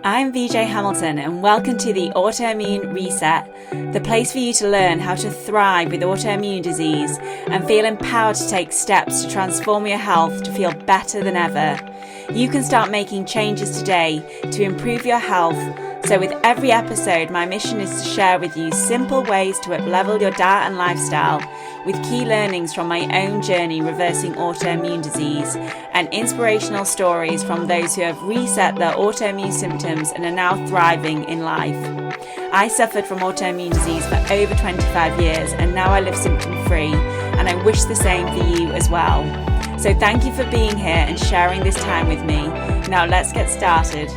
I'm VJ Hamilton and welcome to the Autoimmune RESET, the place for you to learn how to thrive with autoimmune disease and feel empowered to take steps to transform your health to feel better than ever. You can start making changes today to improve your health. So with every episode, my mission is to share with you simple ways to up-level your diet and lifestyle with key learnings from my own journey reversing autoimmune disease and inspirational stories from those who have reset their autoimmune symptoms and are now thriving in life. I suffered from autoimmune disease for over 25 years and now I live symptom-free, and I wish the same for you as well. So thank you for being here and sharing this time with me. Now let's get started.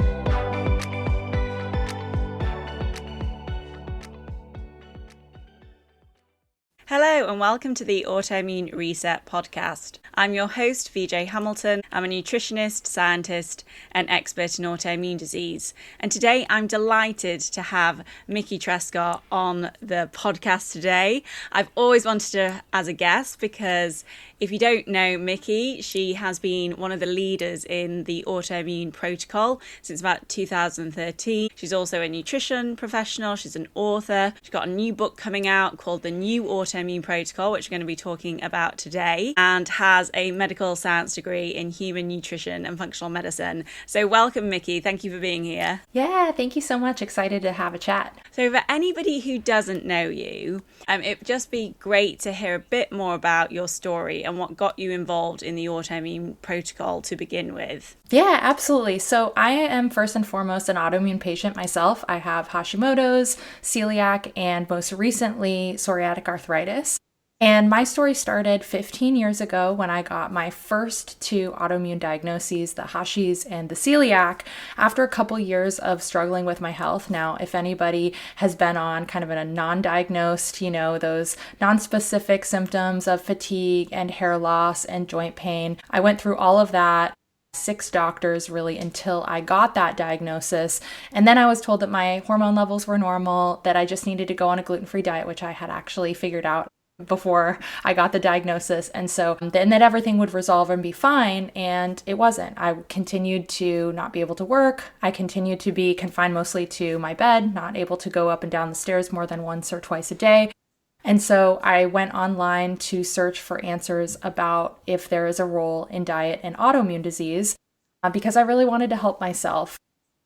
Hello and welcome to the Autoimmune RESET podcast. I'm your host, VJ Hamilton. I'm a nutritionist, scientist, and expert in autoimmune disease. And today I'm delighted to have Mickey Trescott on the podcast today. I've always wanted her as a guest because if you don't know Mickey, she has been one of the leaders in the Autoimmune Protocol since about 2013. She's also a nutrition professional. She's an author. She's got a new book coming out called The New Autoimmune Protocol, which we're going to be talking about today, and has a medical science degree in human nutrition and functional medicine. So welcome, Mickey. Thank you for being here. Yeah, thank you so much. Excited to have a chat. So for anybody who doesn't know you, it'd just be great to hear a bit more about your story and what got you involved in the Autoimmune Protocol to begin with. Yeah, absolutely. So I am first and foremost an autoimmune patient myself. I have Hashimoto's, celiac, and most recently psoriatic arthritis. And my story started 15 years ago when I got my first two autoimmune diagnoses, the Hashis and the celiac, after a couple years of struggling with my health. Now, if anybody has been on kind of a non-diagnosed, those non-specific symptoms of fatigue and hair loss and joint pain, I went through all of that. 6 doctors really until I got that diagnosis. And then I was told that my hormone levels were normal, that I just needed to go on a gluten-free diet, which I had actually figured out before I got the diagnosis. And so then that everything would resolve and be fine. And it wasn't. I continued to not be able to work. I continued to be confined mostly to my bed, not able to go up and down the stairs more than once or twice a day. And so I went online to search for answers about if there is a role in diet and autoimmune disease because I really wanted to help myself.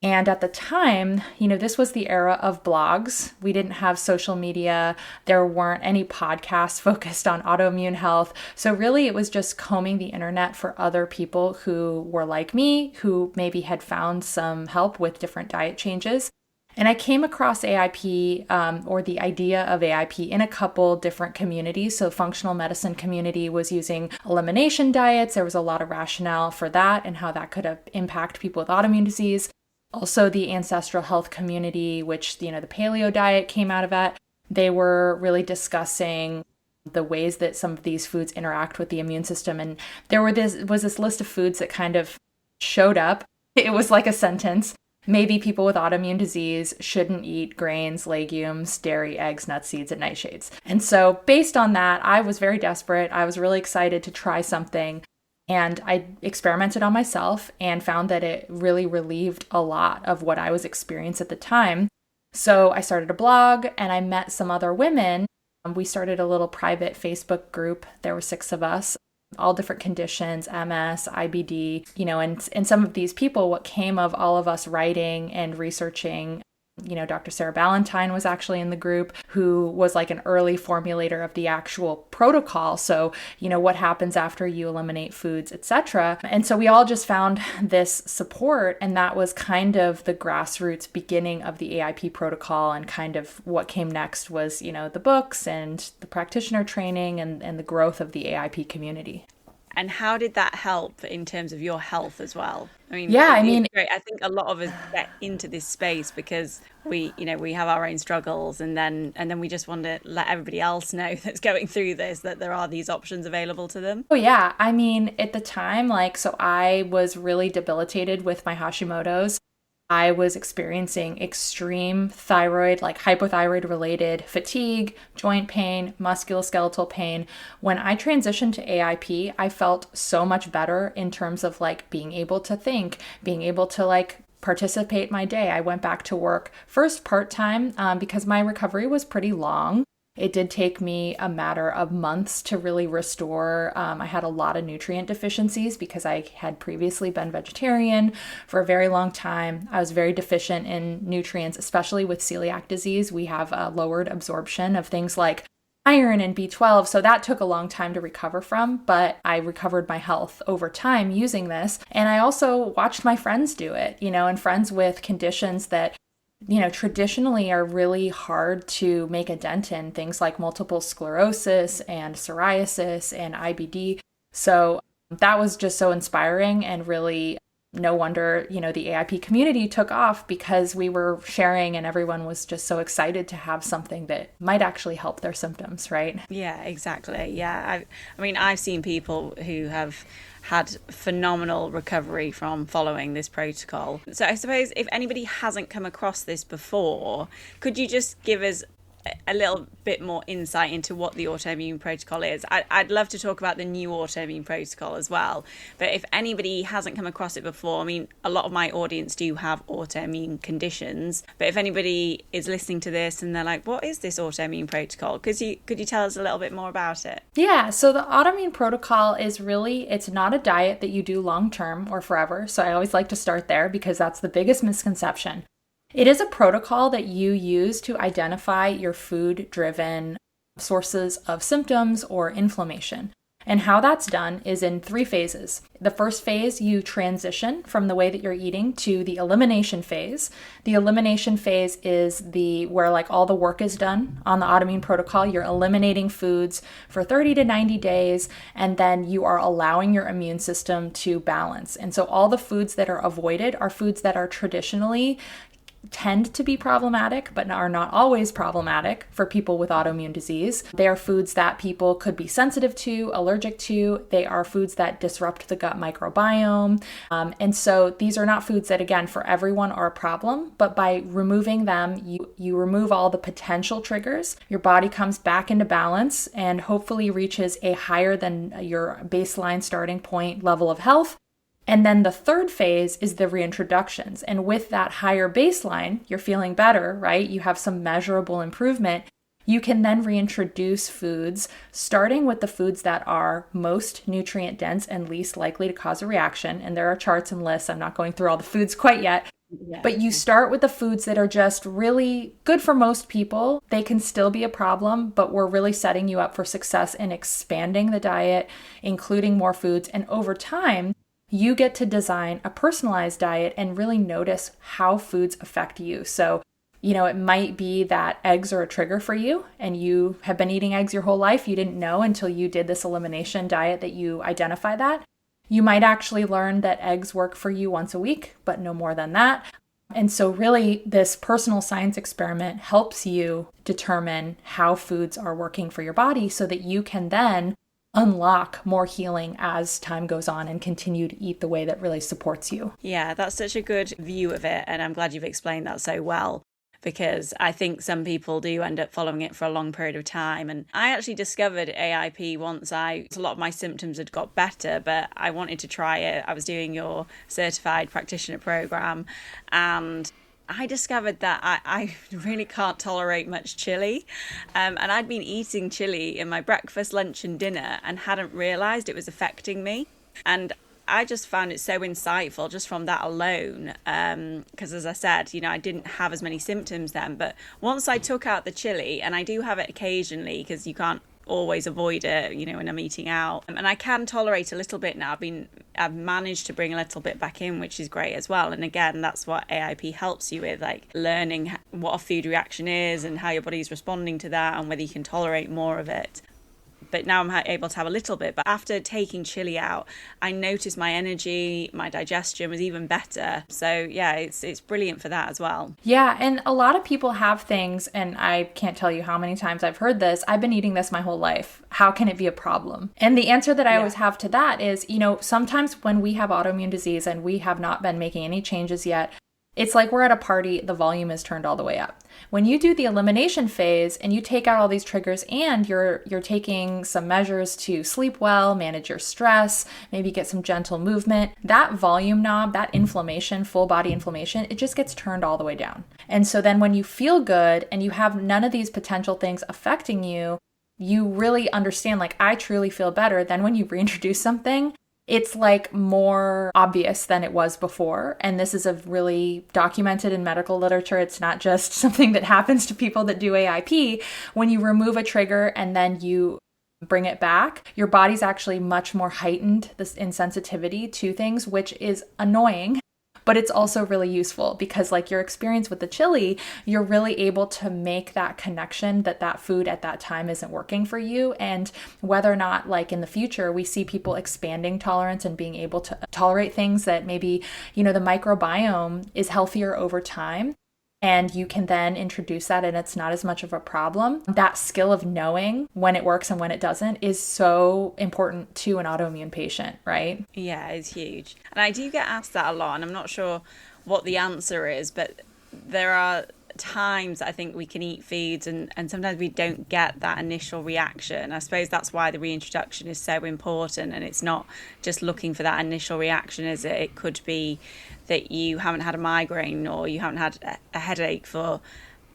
And at the time, this was the era of blogs. We didn't have social media. There weren't any podcasts focused on autoimmune health. So really, it was just combing the internet for other people who were like me, who maybe had found some help with different diet changes. And I came across AIP or the idea of AIP in a couple different communities. So the functional medicine community was using elimination diets. There was a lot of rationale for that and how that could impact people with autoimmune disease. Also, the ancestral health community, which, the paleo diet came out of it, they were really discussing the ways that some of these foods interact with the immune system. And there was this list of foods that kind of showed up. It was like a sentence. Maybe people with autoimmune disease shouldn't eat grains, legumes, dairy, eggs, nuts, seeds, and nightshades. And so based on that, I was very desperate. I was really excited to try something. And I experimented on myself and found that it really relieved a lot of what I was experiencing at the time. So I started a blog and I met some other women. We started a little private Facebook group. There were 6 of us, all different conditions, MS, IBD, and some of these people, what came of all of us writing and researching. Dr. Sarah Ballantyne was actually in the group, who was like an early formulator of the actual protocol. So, what happens after you eliminate foods, etc. And so we all just found this support, and that was kind of the grassroots beginning of the AIP protocol. And kind of what came next was, the books and the practitioner training and the growth of the AIP community. And how did that help in terms of your health as well? Great. I think a lot of us get into this space because we have our own struggles, and then we just want to let everybody else know that's going through this that there are these options available to them. Oh yeah, at the time, so I was really debilitated with my Hashimoto's. I was experiencing extreme thyroid, hypothyroid related fatigue, joint pain, musculoskeletal pain. When I transitioned to AIP, I felt so much better in terms of being able to think, being able to participate in my day. I went back to work first part-time because my recovery was pretty long. It did take me a matter of months to really restore. I had a lot of nutrient deficiencies because I had previously been vegetarian for a very long time. I was very deficient in nutrients, especially with celiac disease. We have a lowered absorption of things like iron and B12. So that took a long time to recover from, but I recovered my health over time using this. And I also watched my friends do it, and friends with conditions that traditionally are really hard to make a dent in, things like multiple sclerosis and psoriasis and IBD. So that was just so inspiring, and really no wonder, the AIP community took off because we were sharing and everyone was just so excited to have something that might actually help their symptoms, right? Yeah, exactly. Yeah. I mean, I've seen people who have had phenomenal recovery from following this protocol. So I suppose if anybody hasn't come across this before, could you just give us a little bit more insight into what the Autoimmune Protocol is? I'd love to talk about the new Autoimmune Protocol as well, but if anybody hasn't come across it before, I mean, a lot of my audience do have autoimmune conditions, but if anybody is listening to this and they're like, what is this Autoimmune Protocol? Could you tell us a little bit more about it? Yeah, so the Autoimmune Protocol is really, it's not a diet that you do long term or forever, so I always like to start there because that's the biggest misconception. It is a protocol that you use to identify your food-driven sources of symptoms or inflammation. And how that's done is in 3 phases. The first phase, you transition from the way that you're eating to the elimination phase. The elimination phase is where all the work is done on the Autoimmune Protocol. You're eliminating foods for 30 to 90 days, and then you are allowing your immune system to balance. And so all the foods that are avoided are foods that are traditionally tend to be problematic, but are not always problematic for people with autoimmune disease. They are foods that people could be sensitive to, allergic to. They are foods that disrupt the gut microbiome. And so these are not foods that, again, for everyone are a problem, but by removing them, you remove all the potential triggers. Your body comes back into balance and hopefully reaches a higher than your baseline starting point level of health. And then the third phase is the reintroductions. And with that higher baseline, you're feeling better, right? You have some measurable improvement. You can then reintroduce foods, starting with the foods that are most nutrient dense and least likely to cause a reaction. And there are charts and lists. I'm not going through all the foods quite yet. Yeah. But you start with the foods that are just really good for most people. They can still be a problem, but we're really setting you up for success in expanding the diet, including more foods. And over time, you get to design a personalized diet and really notice how foods affect you. So, it might be that eggs are a trigger for you and you have been eating eggs your whole life. You didn't know until you did this elimination diet that you identify that. You might actually learn that eggs work for you once a week, but no more than that. And so really this personal science experiment helps you determine how foods are working for your body so that you can then unlock more healing as time goes on and continue to eat the way that really supports you. Yeah, that's such a good view of it. And I'm glad you've explained that so well, because I think some people do end up following it for a long period of time. And I actually discovered AIP once a lot of my symptoms had got better, but I wanted to try it. I was doing your certified practitioner program, and I discovered that I really can't tolerate much chili. And I'd been eating chili in my breakfast, lunch and dinner and hadn't realised it was affecting me. And I just found it so insightful just from that alone. Because as I said, I didn't have as many symptoms then. But once I took out the chili, and I do have it occasionally because you can't always avoid it, when I'm eating out. And I can tolerate a little bit now. I've managed to bring a little bit back in, which is great as well. And again, that's what AIP helps you with, learning what a food reaction is and how your body's responding to that and whether you can tolerate more of it. But now I'm able to have a little bit. But after taking chili out, I noticed my energy, my digestion was even better. So yeah, it's brilliant for that as well. Yeah, and a lot of people have things, and I can't tell you how many times I've heard this. I've been eating this my whole life. How can it be a problem? And the answer that I always have to that is, sometimes when we have autoimmune disease and we have not been making any changes yet, It's like we're at a party, the volume is turned all the way up. When you do the elimination phase and you take out all these triggers and you're taking some measures to sleep well, manage your stress, maybe get some gentle movement, that volume knob, that inflammation, full body inflammation, it just gets turned all the way down. And so then when you feel good and you have none of these potential things affecting you, you really understand, like, I truly feel better. Then when you reintroduce something, it's like more obvious than it was before. And this is a really documented in medical literature. It's not just something that happens to people that do AIP. When you remove a trigger and then you bring it back, your body's actually much more heightened, this insensitivity to things, which is annoying. But it's also really useful because, like your experience with the chili, you're really able to make that connection that that food at that time isn't working for you. And whether or not, like in the future, we see people expanding tolerance and being able to tolerate things that maybe, the microbiome is healthier over time. And you can then introduce that and it's not as much of a problem. That skill of knowing when it works and when it doesn't is so important to an autoimmune patient, right? Yeah, it's huge. And I do get asked that a lot, and I'm not sure what the answer is, but there are times I think we can eat foods and sometimes we don't get that initial reaction. I suppose that's why the reintroduction is so important, and it's not just looking for that initial reaction, is it? It could be that you haven't had a migraine or you haven't had a headache for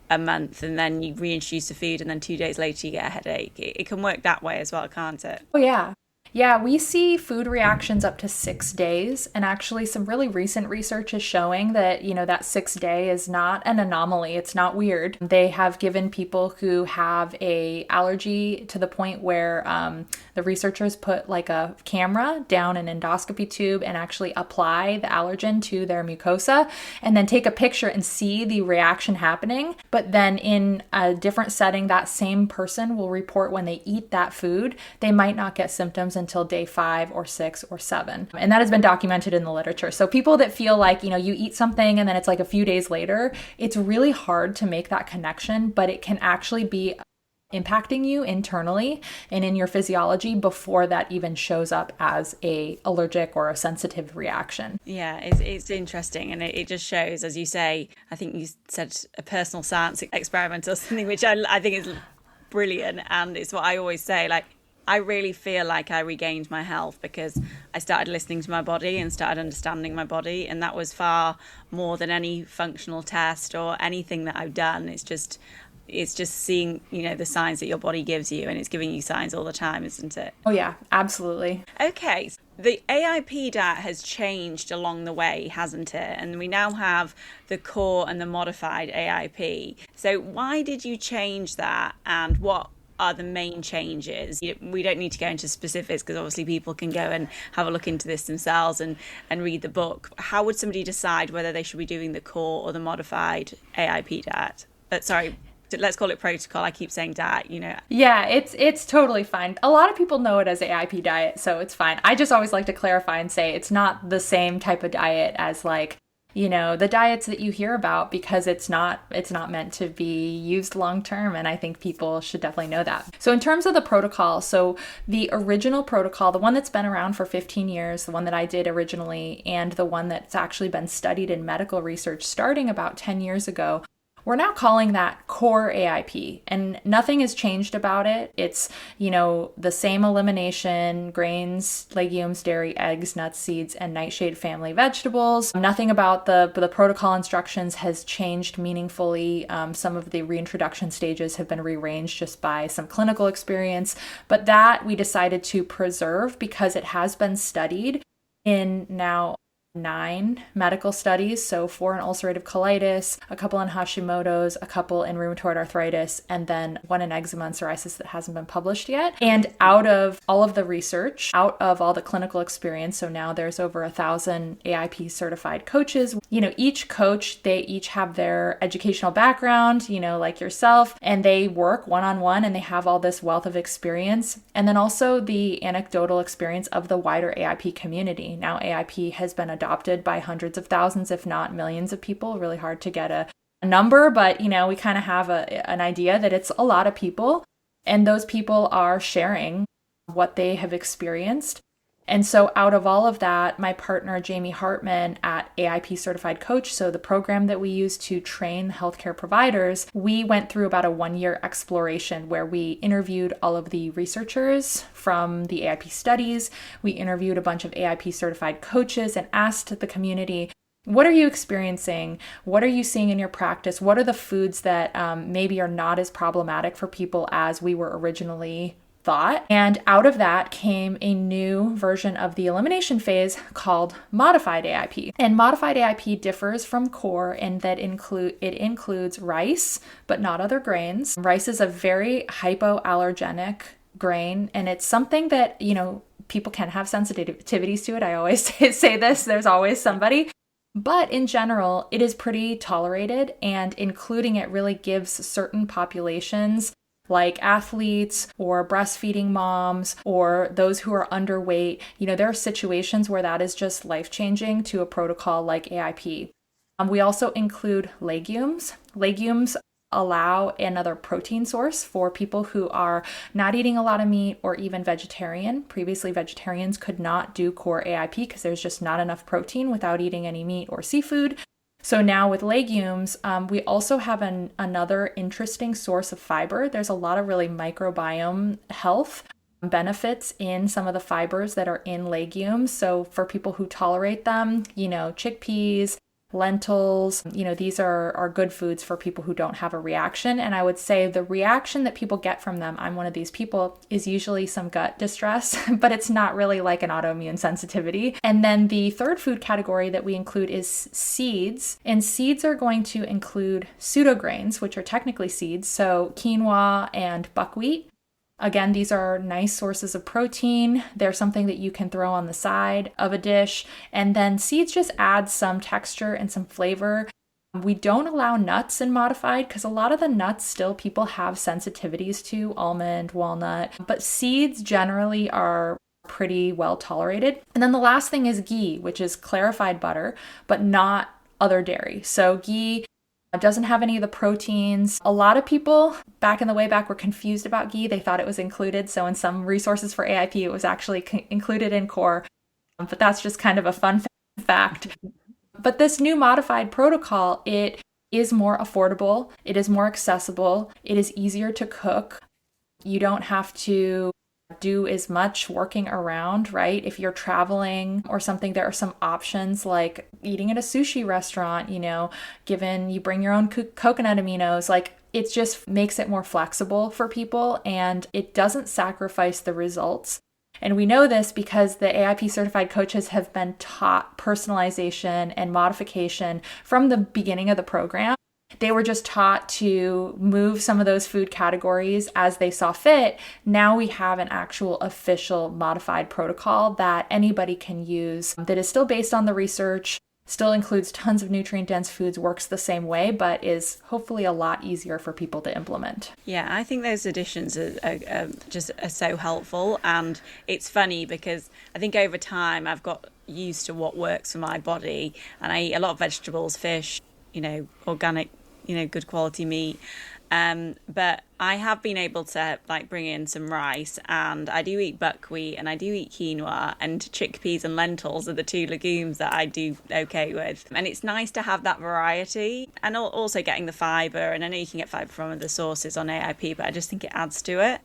a month and then you reintroduce the food and then 2 days later you get a headache. It can work that way as well, can't it? Oh, yeah. Yeah, we see food reactions up to 6 days. And actually some really recent research is showing that, that 6 day is not an anomaly. It's not weird. They have given people who have a allergy to the point where the researchers put like a camera down an endoscopy tube and actually apply the allergen to their mucosa and then take a picture and see the reaction happening. But then in a different setting, that same person will report when they eat that food, they might not get symptoms until day 5 or 6 or 7. And that has been documented in the literature. So people that feel like, you eat something and then it's like a few days later, it's really hard to make that connection, but it can actually be impacting you internally and in your physiology before that even shows up as a allergic or a sensitive reaction. Yeah, it's interesting, and it just shows, as you say, I think you said a personal science experiment or something, which I think is brilliant, and it's what I always say, like, I really feel like I regained my health because I started listening to my body and started understanding my body, and that was far more than any functional test or anything that I've done. It's just seeing, the signs that your body gives you, and it's giving you signs all the time, isn't it? Oh yeah, absolutely. Okay, the AIP diet has changed along the way, hasn't it? And we now have the core and the modified AIP. So why did you change that, and what are the main changes? We don't need to go into specifics because obviously people can go and have a look into this themselves and read the book. How would somebody decide whether they should be doing the core or the modified AIP diet? Let's call it protocol. I keep saying diet, Yeah, it's totally fine. A lot of people know it as AIP diet, so it's fine. I just always like to clarify and say it's not the same type of diet as like, the diets that you hear about, because it's not meant to be used long term, and I think people should definitely know that. So in terms of the protocol, so the original protocol, the one that's been around for 15 years, the one that I did originally, and the one that's actually been studied in medical research starting about 10 years ago, we're now calling that core AIP, and nothing has changed about it. It's, the same elimination: grains, legumes, dairy, eggs, nuts, seeds, and nightshade family vegetables. Nothing about the protocol instructions has changed meaningfully. Some of the reintroduction stages have been rearranged just by some clinical experience, but that we decided to preserve because it has been studied in now 9 medical studies, so 4 in ulcerative colitis, a couple in Hashimoto's, a couple in rheumatoid arthritis, and then 1 in eczema and psoriasis that hasn't been published yet. And out of all of the research, out of all the clinical experience, so now there's over 1,000 AIP certified coaches. Each coach, they each have their educational background, like yourself, and they work one-on-one and they have all this wealth of experience. And then also the anecdotal experience of the wider AIP community. Now AIP has been adopted by hundreds of thousands, if not millions of people. Really hard to get a number, but we kind of have an idea that it's a lot of people, and those people are sharing what they have experienced. And so out of all of that, my partner, Jamie Hartman at AIP Certified Coach, so the program that we use to train healthcare providers, we went through about a 1-year exploration where we interviewed all of the researchers from the AIP studies. We interviewed a bunch of AIP certified coaches and asked the community, what are you experiencing? What are you seeing in your practice? What are the foods that maybe are not as problematic for people as we were originally thought? And out of that came a new version of the elimination phase called modified AIP. And modified AIP differs from core in that it includes rice, but not other grains. Rice is a very hypoallergenic grain, and it's something that, people can have sensitivities to it. I always say this, there's always somebody. But in general, it is pretty tolerated, and including it really gives certain populations like athletes or breastfeeding moms or those who are underweight, there are situations where that is just life-changing to a protocol like AIP. We also include legumes. Legumes allow another protein source for people who are not eating a lot of meat or even vegetarian. Previously, vegetarians could not do core AIP because there's just not enough protein without eating any meat or seafood. So now with legumes, we also have another interesting source of fiber. There's a lot of really microbiome health benefits in some of the fibers that are in legumes. So for people who tolerate them, chickpeas, lentils, these are good foods for people who don't have a reaction. And I would say the reaction that people get from them, I'm one of these people, is usually some gut distress, but it's not really like an autoimmune sensitivity. And then the third food category that we include is seeds. And seeds are going to include pseudograins, which are technically seeds. So quinoa and buckwheat. Again, these are nice sources of protein. They're something that you can throw on the side of a dish. And then seeds just add some texture and some flavor. We don't allow nuts in modified because a lot of the nuts still people have sensitivities to, almond, walnut, but seeds generally are pretty well tolerated. And then the last thing is ghee, which is clarified butter, but not other dairy. So ghee doesn't have any of the proteins. A lot of people back in the way back were confused about ghee. They thought it was included. So in some resources for AIP, it was actually included in core. But that's just kind of a fun fact. But this new modified protocol, it is more affordable. It is more accessible. It is easier to cook. You don't have to do as much working around, right? If you're traveling or something, there are some options like eating at a sushi restaurant, given you bring your own coconut aminos, like it just makes it more flexible for people and it doesn't sacrifice the results. And we know this because the AIP certified coaches have been taught personalization and modification from the beginning of the program. They were just taught to move some of those food categories as they saw fit. Now we have an actual official modified protocol that anybody can use that is still based on the research, still includes tons of nutrient-dense foods, works the same way, but is hopefully a lot easier for people to implement. Yeah, I think those additions are so helpful. And it's funny because I think over time I've got used to what works for my body. And I eat a lot of vegetables, fish, organic, good quality meat. But I have been able to bring in some rice, and I do eat buckwheat and I do eat quinoa, and chickpeas and lentils are the two legumes that I do okay with. And it's nice to have that variety and also getting the fibre. And I know you can get fibre from other sources on AIP, but I just think it adds to it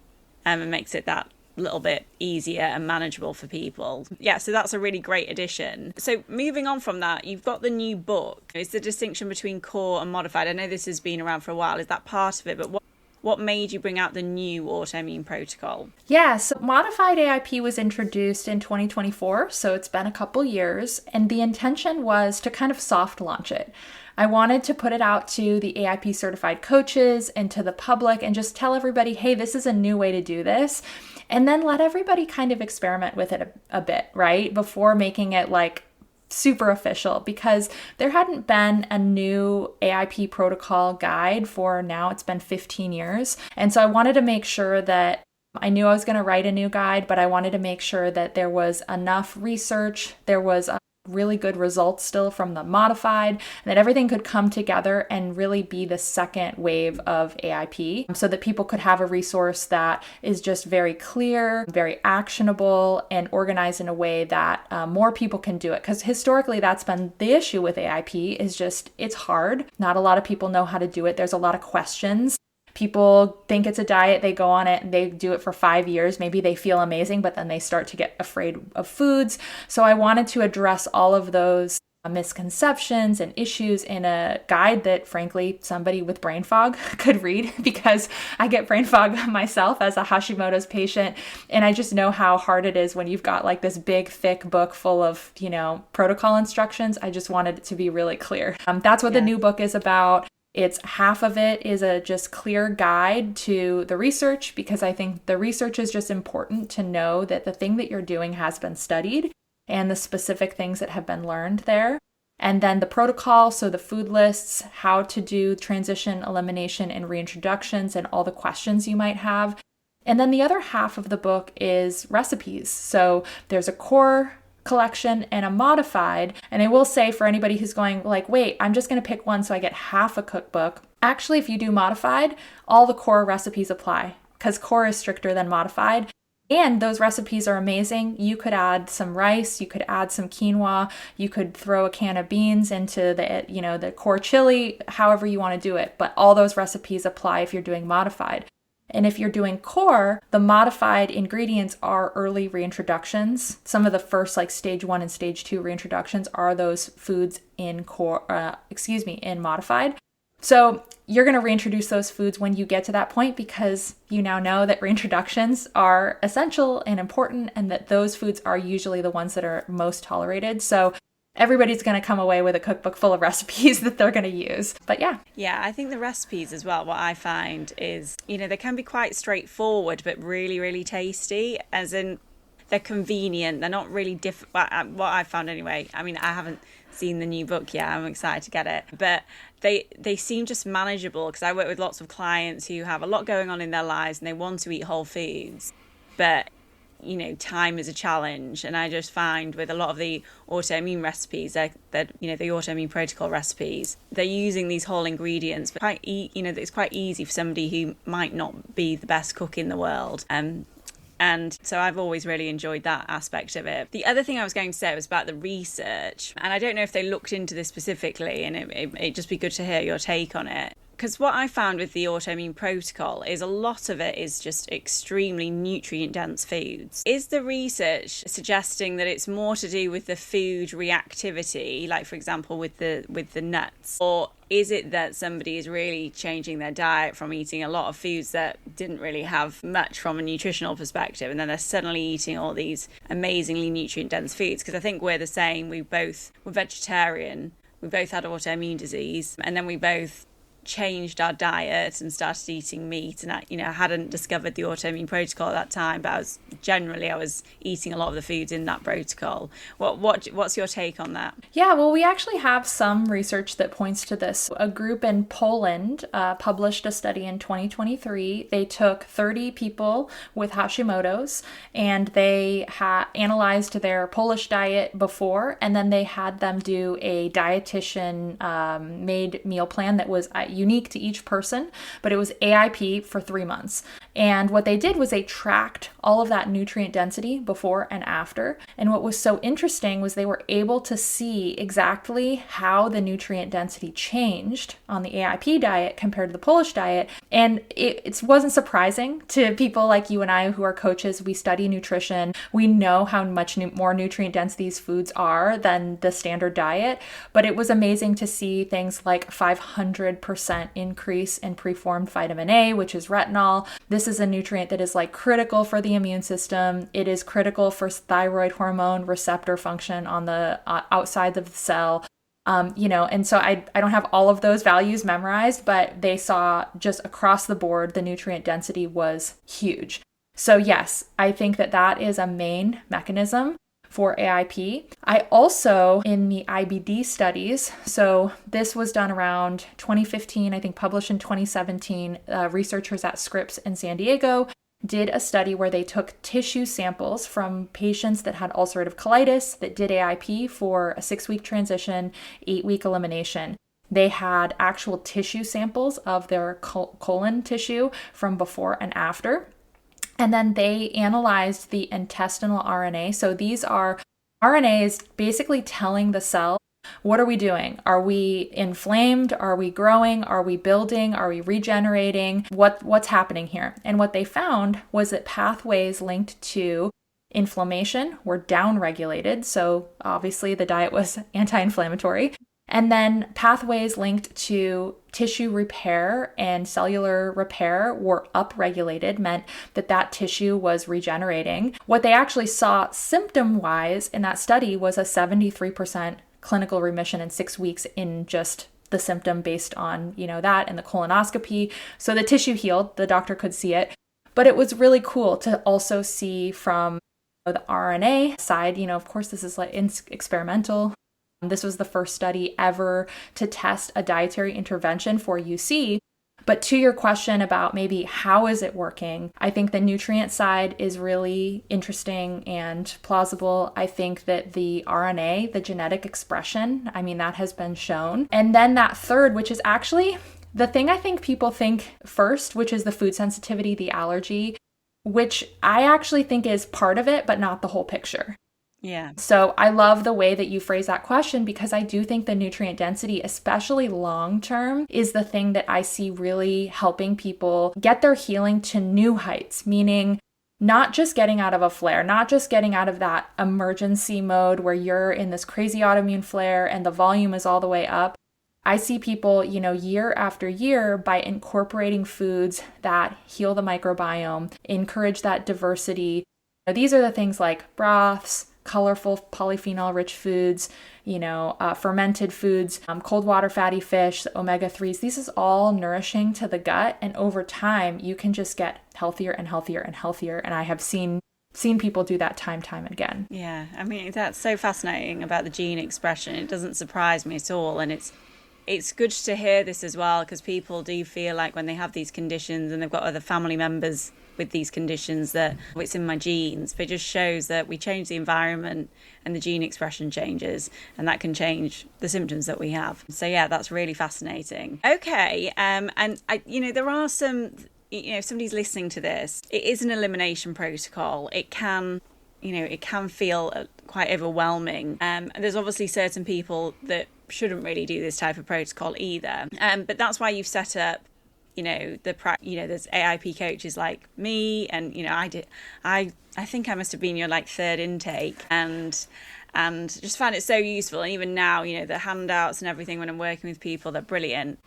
and makes it that little bit easier and manageable for people. Yeah, so that's a really great addition. So moving on from that, you've got the new book. It's the distinction between core and modified. I know this has been around for a while. Is that part of it? But what made you bring out the new Autoimmune Protocol? Yeah, so modified AIP was introduced in 2024, so it's been a couple years, and the intention was to kind of soft launch it. I wanted to put it out to the AIP certified coaches and to the public and just tell everybody, hey, this is a new way to do this. And then let everybody kind of experiment with it a bit, right? Before making it super official, because there hadn't been a new AIP protocol guide for now, it's been 15 years. And so I wanted to make sure that I knew I was going to write a new guide, but I wanted to make sure that there was enough research, there was really good results still from the modified, and that everything could come together and really be the second wave of AIP so that people could have a resource that is just very clear, very actionable, and organized in a way that more people can do it. Because historically, that's been the issue with AIP, is just it's hard. Not a lot of people know how to do it. There's a lot of questions. People think it's a diet, they go on it, and they do it for 5 years. Maybe they feel amazing, but then they start to get afraid of foods. So I wanted to address all of those misconceptions and issues in a guide that, frankly, somebody with brain fog could read, because I get brain fog myself as a Hashimoto's patient. And I just know how hard it is when you've got like this big, thick book full of, protocol instructions. I just wanted it to be really clear. That's what the new book is about. It's half of it is a just clear guide to the research, because I think the research is just important to know that the thing that you're doing has been studied and the specific things that have been learned there. And then the protocol, so the food lists, how to do transition, elimination, and reintroductions, and all the questions you might have. And then the other half of the book is recipes. So there's a core collection and a modified. And I will say, for anybody who's going like, wait, I'm just going to pick one so I get half a cookbook. Actually, if you do modified, all the core recipes apply, because core is stricter than modified. And those recipes are amazing. You could add some rice, you could add some quinoa, you could throw a can of beans into the core chili, however you want to do it. But all those recipes apply if you're doing modified. And if you're doing core, the modified ingredients are early reintroductions. Some of the first stage 1 and stage 2 reintroductions are those foods in in modified. So you're going to reintroduce those foods when you get to that point, because you now know that reintroductions are essential and important, and that those foods are usually the ones that are most tolerated. So everybody's going to come away with a cookbook full of recipes that they're going to use. But yeah. Yeah, I think the recipes as well, what I find is, they can be quite straightforward, but really, really tasty, as in they're convenient. They're not really different. What I found anyway. I mean, I haven't seen the new book yet. I'm excited to get it. But they seem just manageable, because I work with lots of clients who have a lot going on in their lives and they want to eat whole foods. But time is a challenge, and I just find with a lot of the autoimmune recipes, the Autoimmune Protocol recipes, they're using these whole ingredients, but it's quite easy for somebody who might not be the best cook in the world. And so I've always really enjoyed that aspect of it. The other thing I was going to say was about the research, and I don't know if they looked into this specifically, and it'd just be good to hear your take on it. Because what I found with the Autoimmune Protocol is a lot of it is just extremely nutrient-dense foods. Is the research suggesting that it's more to do with the food reactivity, like for example with the nuts, or is it that somebody is really changing their diet from eating a lot of foods that didn't really have much from a nutritional perspective, and then they're suddenly eating all these amazingly nutrient-dense foods? Because I think we're the same. We're vegetarian. We both had autoimmune disease, and then we both changed our diet and started eating meat, and I hadn't discovered the Autoimmune Protocol at that time, but I was eating a lot of the foods in that protocol. What's your take on that? Yeah, well, we actually have some research that points to this. A group in Poland published a study in 2023. They took 30 people with Hashimoto's, and they analyzed their Polish diet before, and then they had them do a dietitian made meal plan that was unique to each person, but it was AIP for 3 months. And what they did was they tracked all of that nutrient density before and after. And what was so interesting was they were able to see exactly how the nutrient density changed on the AIP diet compared to the Polish diet. And it wasn't surprising to people like you and I who are coaches. We study nutrition. We know how much more nutrient dense these foods are than the standard diet. But it was amazing to see things like 500% increase in preformed vitamin A, which is retinol. This is a nutrient that is critical for the immune system. It is critical for thyroid hormone receptor function on the outside of the cell. And so I don't have all of those values memorized, but they saw just across the board, the nutrient density was huge. So yes, I think that is a main mechanism for AIP. I also, in the IBD studies, so this was done around 2015, I think published in 2017, researchers at Scripps in San Diego, did a study where they took tissue samples from patients that had ulcerative colitis that did AIP for a 6-week transition, 8-week elimination. They had actual tissue samples of their colon tissue from before and after. And then they analyzed the intestinal RNA. So these are RNAs basically telling the cell, what are we doing? Are we inflamed? Are we growing? Are we building? Are we regenerating? What's happening here? And what they found was that pathways linked to inflammation were downregulated. So obviously the diet was anti-inflammatory. And then pathways linked to tissue repair and cellular repair were upregulated, meant that that tissue was regenerating. What they actually saw symptom-wise in that study was a 73% clinical remission in 6 weeks in just the symptom based on, that and the colonoscopy. So the tissue healed, the doctor could see it. But it was really cool to also see from the RNA side, of course, this is like experimental. This was the first study ever to test a dietary intervention for UC. But to your question about maybe how is it working, I think the nutrient side is really interesting and plausible. I think that the RNA, the genetic expression, that has been shown. And then that third, which is actually the thing I think people think first, which is the food sensitivity, the allergy, which I actually think is part of it, but not the whole picture. Yeah. So I love the way that you phrase that question, because I do think the nutrient density, especially long term, is the thing that I see really helping people get their healing to new heights, meaning not just getting out of a flare, not just getting out of that emergency mode where you're in this crazy autoimmune flare and the volume is all the way up. I see people, year after year, by incorporating foods that heal the microbiome, encourage that diversity. These are the things like broths, colorful polyphenol-rich foods, fermented foods, cold water fatty fish, omega-3s. This is all nourishing to the gut. And over time, you can just get healthier and healthier and healthier. And I have seen people do that time again. Yeah, that's so fascinating about the gene expression. It doesn't surprise me at all. And it's good to hear this as well, because people do feel like when they have these conditions and they've got other family members with these conditions that it's in my genes, but it just shows that we change the environment and the gene expression changes, and that can change the symptoms that we have. So yeah, that's really fascinating. Okay, and there are some, if somebody's listening to this, it is an elimination protocol. It can feel quite overwhelming. And there's obviously certain people that shouldn't really do this type of protocol either. But that's why you've set up, there's AIP coaches like me, and I think I must have been your third intake, and just found it so useful. And even now, the handouts and everything when I'm working with people, they're brilliant.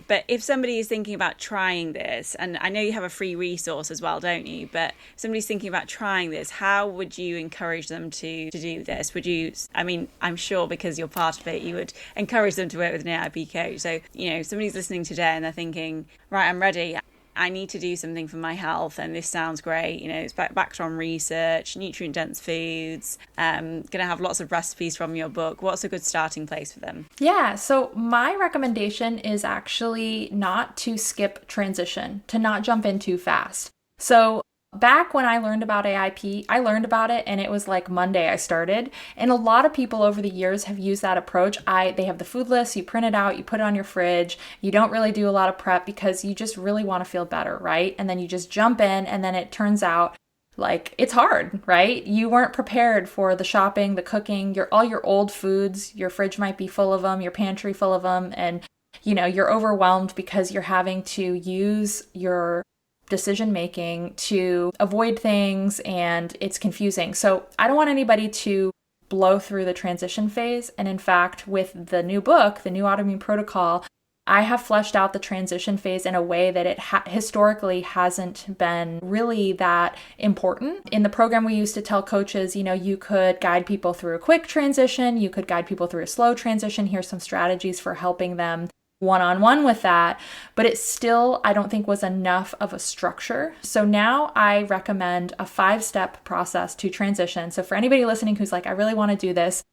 But if somebody is thinking about trying this, and I know you have a free resource as well, don't you? But if somebody's thinking about trying this, how would you encourage them to do this? Would you, I'm sure because you're part of it, you would encourage them to work with an AIP coach. So, if somebody's listening today and they're thinking, right, I'm ready, I need to do something for my health, and this sounds great. It's backed on research, nutrient-dense foods. Going to have lots of recipes from your book. What's a good starting place for them? Yeah, so my recommendation is actually not to skip transition, to not jump in too fast. So back when I learned about AIP, I learned about it and it was like Monday I started. And a lot of people over the years have used that approach. They have the food list, you print it out, you put it on your fridge. You don't really do a lot of prep because you just really want to feel better, right? And then you just jump in, and then it turns out like it's hard, right? You weren't prepared for the shopping, the cooking, all your old foods. Your fridge might be full of them, your pantry full of them, and you're overwhelmed because you're having to use your decision making to avoid things, and it's confusing. So I don't want anybody to blow through the transition phase. And in fact, with the new book, the new Autoimmune Protocol, I have fleshed out the transition phase in a way that it historically hasn't been really that important. In the program, we used to tell coaches, you could guide people through a quick transition, you could guide people through a slow transition. Here's some strategies for helping them one-on-one with that, but it still, I don't think, was enough of a structure. So now I recommend a 5-step process to transition. So for anybody listening who's like, I really want to do this,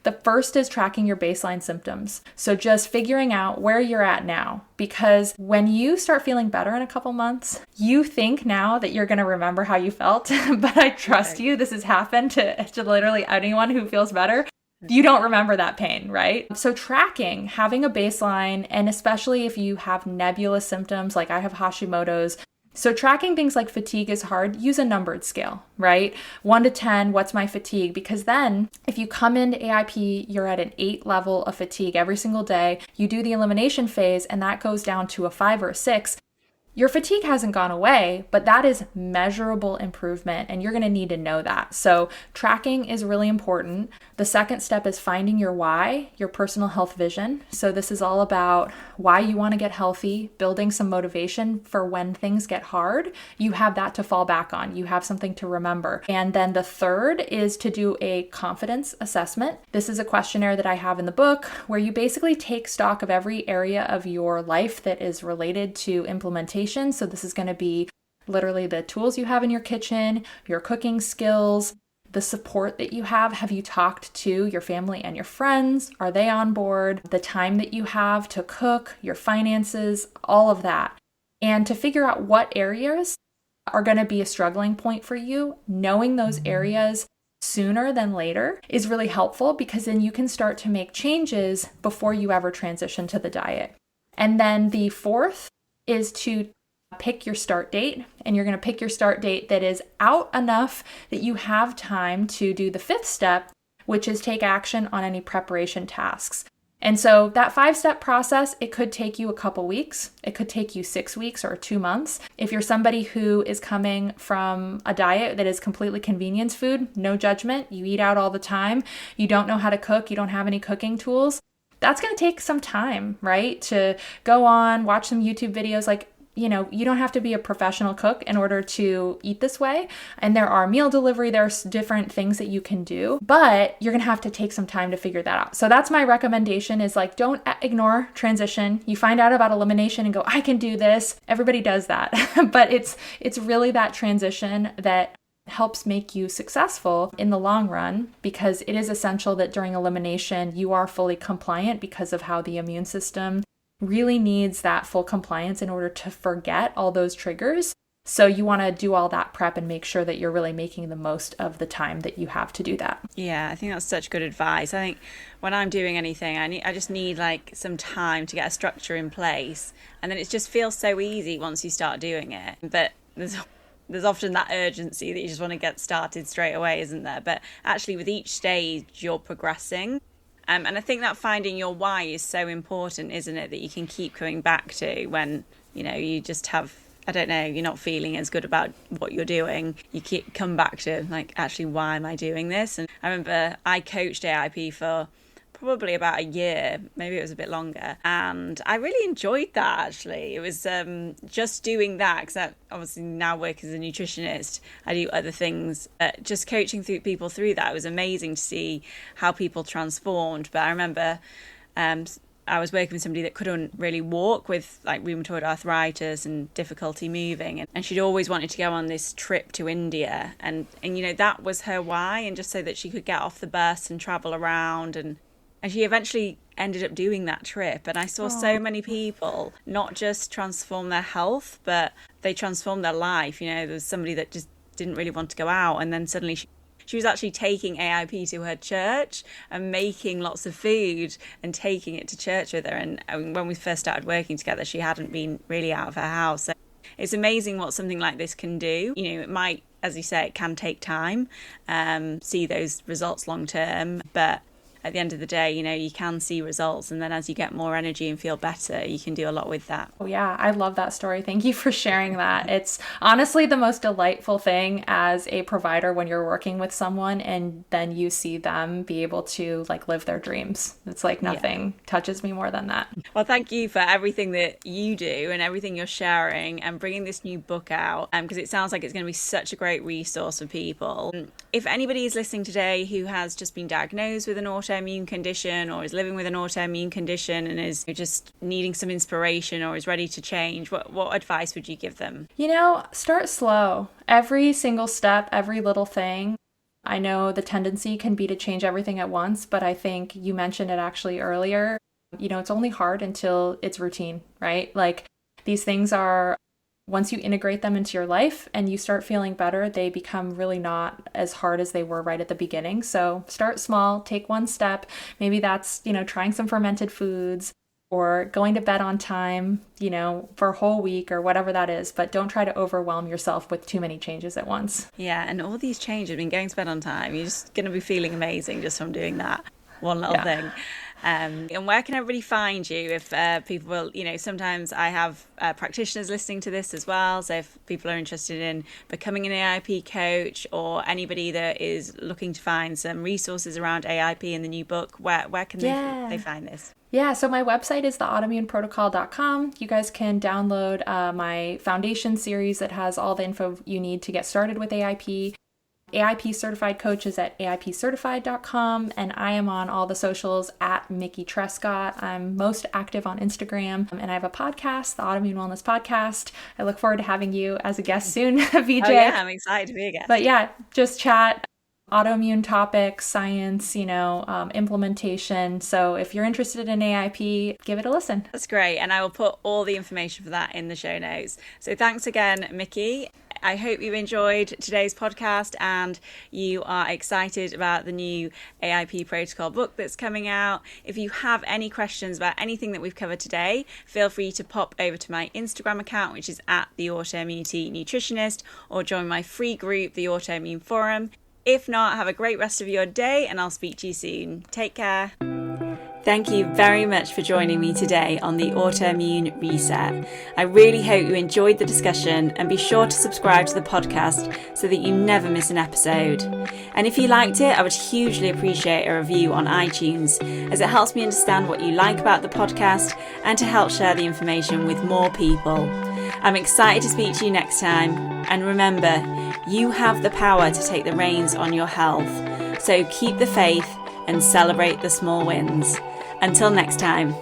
The first is tracking your baseline symptoms. So just figuring out where you're at now, because when you start feeling better in a couple months, you think now that you're going to remember how you felt, but I trust you, this has happened to literally anyone who feels better. You don't remember that pain, right? So tracking, having a baseline, and especially if you have nebulous symptoms, like I have Hashimoto's. So tracking things like fatigue is hard. Use a numbered scale, right? 1 to 10, what's my fatigue? Because then if you come into AIP, you're at an 8 level of fatigue every single day. You do the elimination phase and that goes down to a 5 or a 6. Your fatigue hasn't gone away, but that is measurable improvement, and you're going to need to know that. So tracking is really important. The second step is finding your why, your personal health vision. So this is all about why you want to get healthy, building some motivation for when things get hard. You have that to fall back on. You have something to remember. And then the third is to do a confidence assessment. This is a questionnaire that I have in the book where you basically take stock of every area of your life that is related to implementation. So this is going to be literally the tools you have in your kitchen, your cooking skills, the support that you have. Have you talked to your family and your friends? Are they on board? The time that you have to cook, your finances, all of that. And to figure out what areas are going to be a struggling point for you, knowing those areas sooner than later is really helpful, because then you can start to make changes before you ever transition to the diet. And then the fourth is to pick your start date, and you're going to pick your start date that is out enough that you have time to do the fifth step, which is take action on any preparation tasks. And so that 5-step process, it could take you a couple weeks. It could take you 6 weeks or 2 months. If you're somebody who is coming from a diet that is completely convenience food, no judgment, you eat out all the time, you don't know how to cook, you don't have any cooking tools, that's going to take some time, right? To go on, watch some YouTube videos. Like, you don't have to be a professional cook in order to eat this way. And there are meal delivery, there's different things that you can do, but you're going to have to take some time to figure that out. So that's my recommendation, is like, don't ignore transition. You find out about elimination and go, I can do this. Everybody does that. But it's really that transition that helps make you successful in the long run, because it is essential that during elimination, you are fully compliant, because of how the immune system really needs that full compliance in order to forget all those triggers. So you want to do all that prep and make sure that you're really making the most of the time that you have to do that. Yeah, I think that's such good advice. I think when I'm doing anything, I just need like some time to get a structure in place, and then it just feels so easy once you start doing it. But there's often that urgency that you just want to get started straight away, isn't there? But actually with each stage you're progressing. And I think that finding your why is so important, isn't it? That you can keep coming back to when, you just have, I don't know, you're not feeling as good about what you're doing. You come back to like, actually, why am I doing this? And I remember I coached AIP for probably about a year, maybe it was a bit longer, and I really enjoyed that. Actually, it was just doing that, because I obviously now work as a nutritionist, I do other things, just coaching people through that. It was amazing to see how people transformed. But I remember I was working with somebody that couldn't really walk, with like rheumatoid arthritis and difficulty moving, and she'd always wanted to go on this trip to India, and that was her why, and just so that she could get off the bus and travel around, and she eventually ended up doing that trip. And I saw so many people not just transform their health, but they transformed their life. There was somebody that just didn't really want to go out, and then suddenly she was actually taking AIP to her church and making lots of food and taking it to church with her. And when we first started working together, she hadn't been really out of her house. So it's amazing what something like this can do. It might, as you say, it can take time, see those results long term, but at the end of the day, you can see results. And then as you get more energy and feel better, you can do a lot with that. Oh yeah, I love that story. Thank you for sharing that. It's honestly the most delightful thing as a provider when you're working with someone and then you see them be able to like live their dreams. It's like nothing touches me more than that. Well, thank you for everything that you do and everything you're sharing and bringing this new book out, because it sounds like it's going to be such a great resource for people. If anybody is listening today who has just been diagnosed with an autoimmune condition, or is living with an autoimmune condition and is just needing some inspiration, or is ready to change, what advice would you give them? Start slow. Every single step, every little thing I know the tendency can be to change everything at once, but I think you mentioned it actually earlier. It's only hard until it's routine, right? Like these things are, once you integrate them into your life and you start feeling better, they become really not as hard as they were right at the beginning. So start small, take one step. Maybe that's, trying some fermented foods or going to bed on time, for a whole week or whatever that is. But don't try to overwhelm yourself with too many changes at once. Yeah, and all these changes, going to bed on time, you're just going to be feeling amazing just from doing that one little thing. And where can everybody find you if people will, sometimes I have practitioners listening to this as well. So if people are interested in becoming an AIP coach or anybody that is looking to find some resources around AIP in the new book, where can they find this? Yeah, so my website is the autoimmuneprotocol.com. You guys can download my foundation series that has all the info you need to get started with AIP. AIP Certified Coach is at aipcertified.com, and I am on all the socials at Mickey Trescott. I'm most active on Instagram, and I have a podcast, the Autoimmune Wellness Podcast. I look forward to having you as a guest soon, VJ. Oh yeah, I'm excited to be a guest. But yeah, just chat, autoimmune topics, science, implementation. So if you're interested in AIP, give it a listen. That's great, and I will put all the information for that in the show notes. So thanks again, Mickey. I hope you enjoyed today's podcast and you are excited about the new AIP protocol book that's coming out. If you have any questions about anything that we've covered today, feel free to pop over to my Instagram account, which is at the Autoimmunity Nutritionist, or join my free group, the Autoimmune Forum. If not, have a great rest of your day and I'll speak to you soon. Take care. Thank you very much for joining me today on the Autoimmune Reset. I really hope you enjoyed the discussion, and be sure to subscribe to the podcast so that you never miss an episode. And if you liked it, I would hugely appreciate a review on iTunes, as it helps me understand what you like about the podcast and to help share the information with more people. I'm excited to speak to you next time, and remember, you have the power to take the reins on your health. So keep the faith and celebrate the small wins. Until next time.